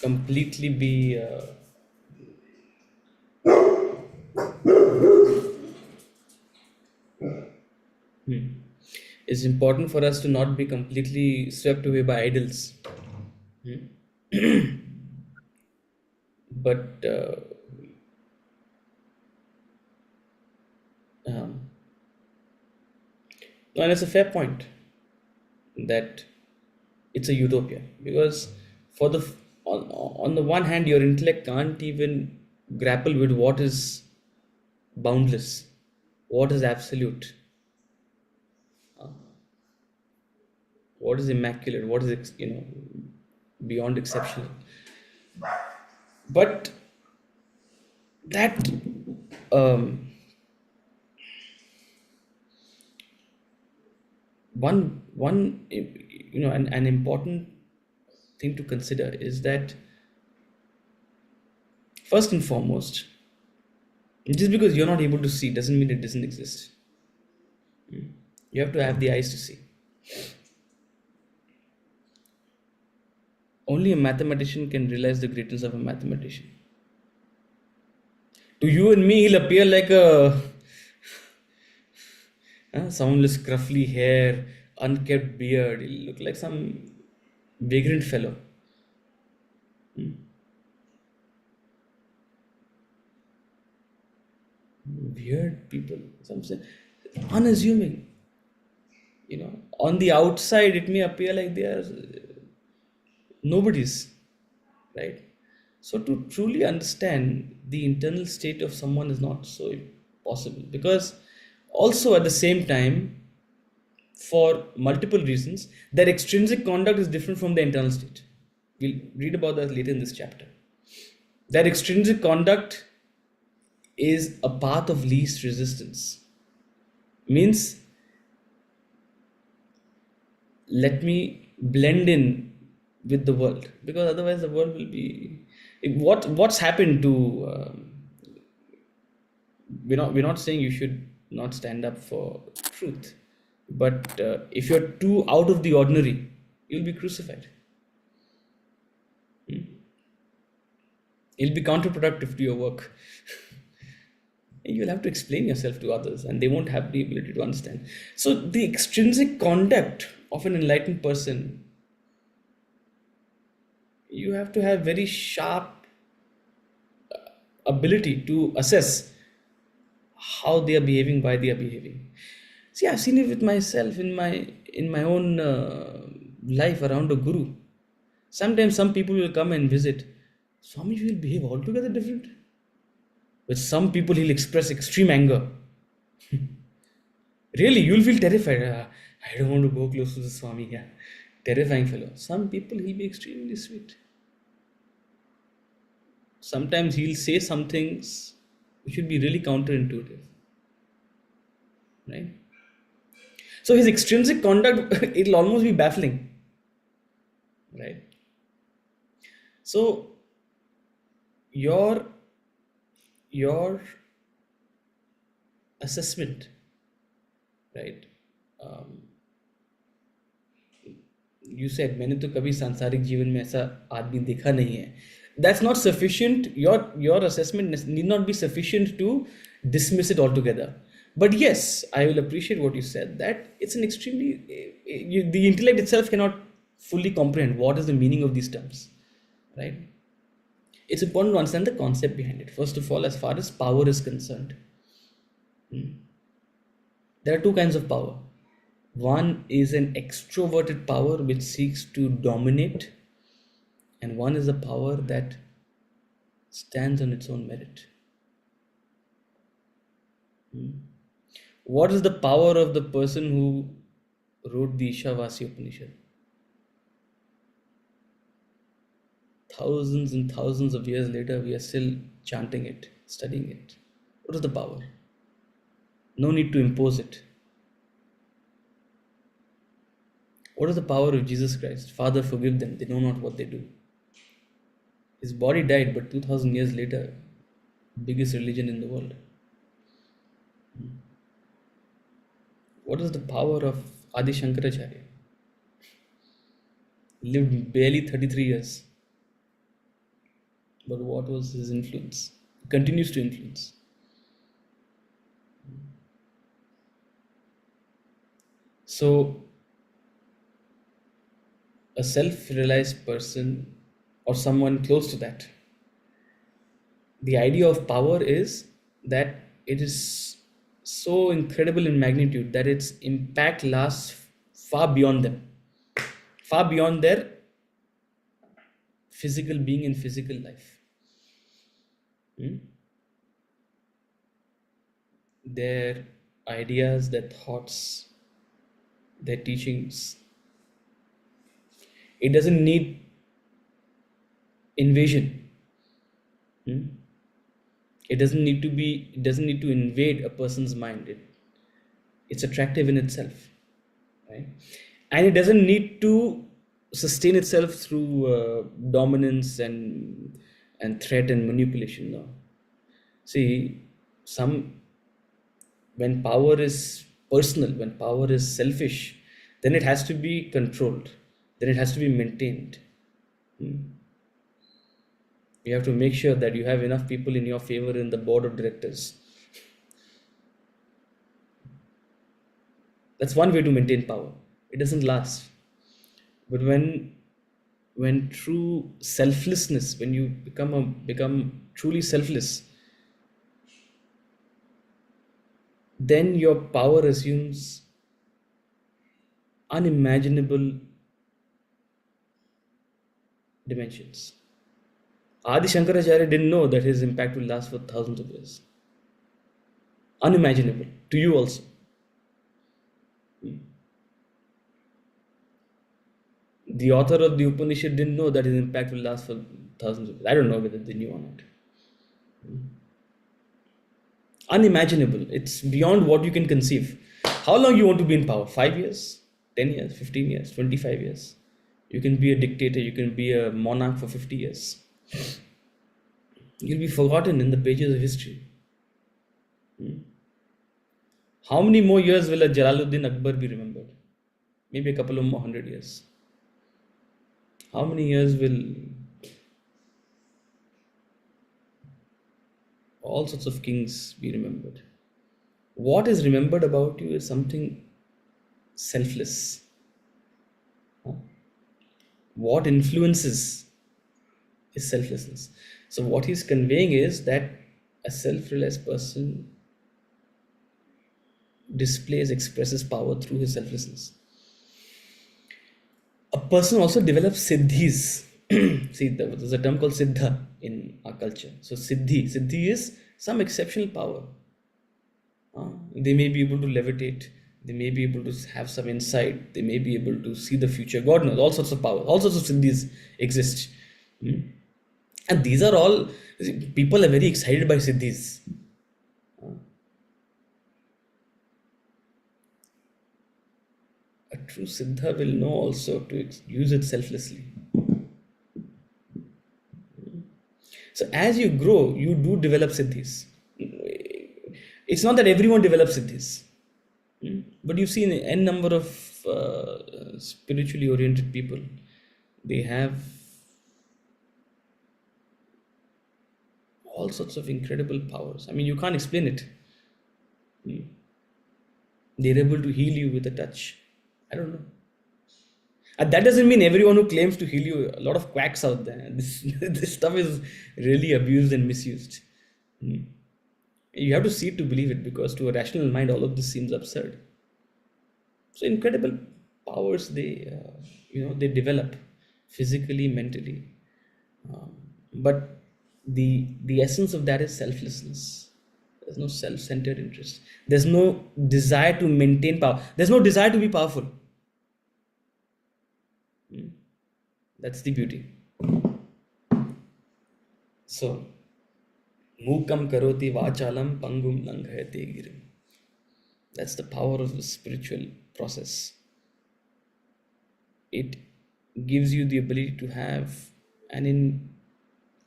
completely be. It's important for us to not be completely swept away by idols, but um, and it's a fair point that it's a utopia because for the on the one hand your intellect can't even grapple with what is boundless, what is absolute, what is immaculate, what is beyond exceptional. But that um, one an important thing to consider is that first and foremost, just because you're not able to see doesn't mean it doesn't exist. You have to have the eyes to see. Only a mathematician can realize the greatness of a mathematician. To you and me, he'll appear like a someone with scruffy hair, unkept beard. He'll look like some vagrant fellow. Weird people, some say, unassuming. On the outside, it may appear like they are nobody's, right? So to truly understand the internal state of someone is not so possible because also at the same time, for multiple reasons, their extrinsic conduct is different from the internal state. We'll read about that later in this chapter. Their extrinsic conduct is a path of least resistance. Means let me blend in with the world because otherwise the world will be what's happened to we're not saying you should not stand up for truth, but if you're too out of the ordinary you'll be crucified. It'll be counterproductive to your work. You'll have to explain yourself to others and they won't have the ability to understand. So the extrinsic conduct of an enlightened person, you have to have very sharp ability to assess how they are behaving, why they are behaving. See, I've seen it with myself in my own life around a guru. Sometimes some people will come and visit. Swami will behave altogether different. With some people, he'll express extreme anger. Really, you'll feel terrified. I don't want to go close to the Swami here. Terrifying fellow. Some people, he'll be extremely sweet. Sometimes he'll say some things which will be really counterintuitive. Right? So his extrinsic conduct, it'll almost be baffling. Right? So your assessment right? um, you said मैंने तो कभी सांसारिक जीवन में ऐसा आदमी देखा नहीं है. That's not sufficient. Your assessment need not be sufficient to dismiss it altogether. But yes, I will appreciate what you said, that it's an extremely the intellect itself cannot fully comprehend what is the meaning of these terms, right? It's important to understand the concept behind it. First of all, as far as power is concerned, there are two kinds of power. One is an extroverted power which seeks to dominate, and one is a power that stands on its own merit. What is the power of the person who wrote the Ishavasi Upanishad? Thousands and thousands of years later, we are still chanting it, studying it. What is the power? No need to impose it. What is the power of Jesus Christ? Father, forgive them, they know not what they do. His body died, but 2000 years later, biggest religion in the world. What is the power of Adi Shankaracharya? Lived barely 33 years. But what was his influence? Continues to influence. So, a self realized person or someone close to that, the idea of power is that it is so incredible in magnitude that its impact lasts far beyond them, far beyond their physical being and physical life. Their ideas, their thoughts, their teachings. It doesn't need invasion. It doesn't need to be. It doesn't need to invade a person's mind. It's attractive in itself, right? And it doesn't need to sustain itself through dominance and threat and manipulation. No. See, when power is personal, when power is selfish, then it has to be controlled, then it has to be maintained. You have to make sure that you have enough people in your favor in the board of directors. That's one way to maintain power. It doesn't last. But when true selflessness, when you become truly selfless, then your power assumes unimaginable dimensions. Adi Shankaracharya didn't know that his impact will last for thousands of years. Unimaginable to you also. The author of the Upanishad didn't know that his impact will last for thousands of years. I don't know whether they knew or not. Unimaginable. It's beyond what you can conceive. How long you want to be in power? 5 years? 10 years? 15 years? 25 years? You can be a dictator. You can be a monarch for 50 years. You'll be forgotten in the pages of history. How many more years will a Jalaluddin Akbar be remembered? Maybe a couple of more 100 years. How many years will all sorts of kings be remembered? What is remembered about you is something selfless. What influences is selflessness. So what he's conveying is that a self-realized person expresses power through his selflessness. A person also develops siddhis. See, there's a term called siddha in our culture. So siddhi is some exceptional power. They may be able to levitate. They may be able to have some insight. They may be able to see the future. God knows, all sorts of power, all sorts of siddhis exist. And these are all, people are very excited by siddhis. A true siddha will know also to use it selflessly. So as you grow, you do develop siddhis. It's not that everyone develops siddhis. But you've seen n number of spiritually oriented people. They have all sorts of incredible powers. I mean, you can't explain it. They're able to heal you with a touch. I don't know. And that doesn't mean everyone who claims to heal you. A lot of quacks out there. This stuff is really abused and misused. You have to see it to believe it, because to a rational mind, all of this seems absurd. So incredible powers they develop physically, mentally. But the essence of that is selflessness. There's no self-centered interest. There's no desire to maintain power. There's no desire to be powerful. That's the beauty. So, mukam karoti vachalam pangum langhayate girim. That's the power of the spiritual process. It gives you the ability to have an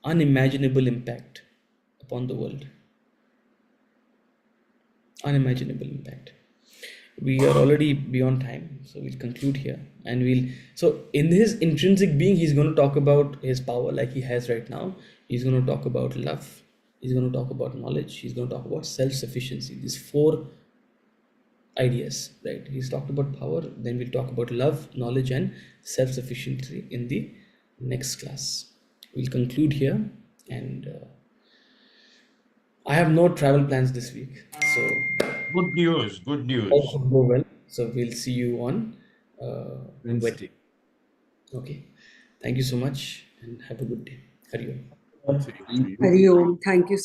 unimaginable impact upon the world. Unimaginable impact. We are already beyond time, so we'll conclude here. And so in his intrinsic being, he's going to talk about his power like he has right now. He's going to talk about love. He's going to talk about knowledge. He's going to talk about self-sufficiency. These four ideas, right? He's talked about power. Then we'll talk about love, knowledge, and self-sufficiency in the next class. We'll conclude here, and I have no travel plans this week, so Good news. Good all news. should go well. So we'll see you on Wednesday. Okay. Thank you so much, and have a good day. Hari Om. Same to you. Hari Om. Thank you, sir.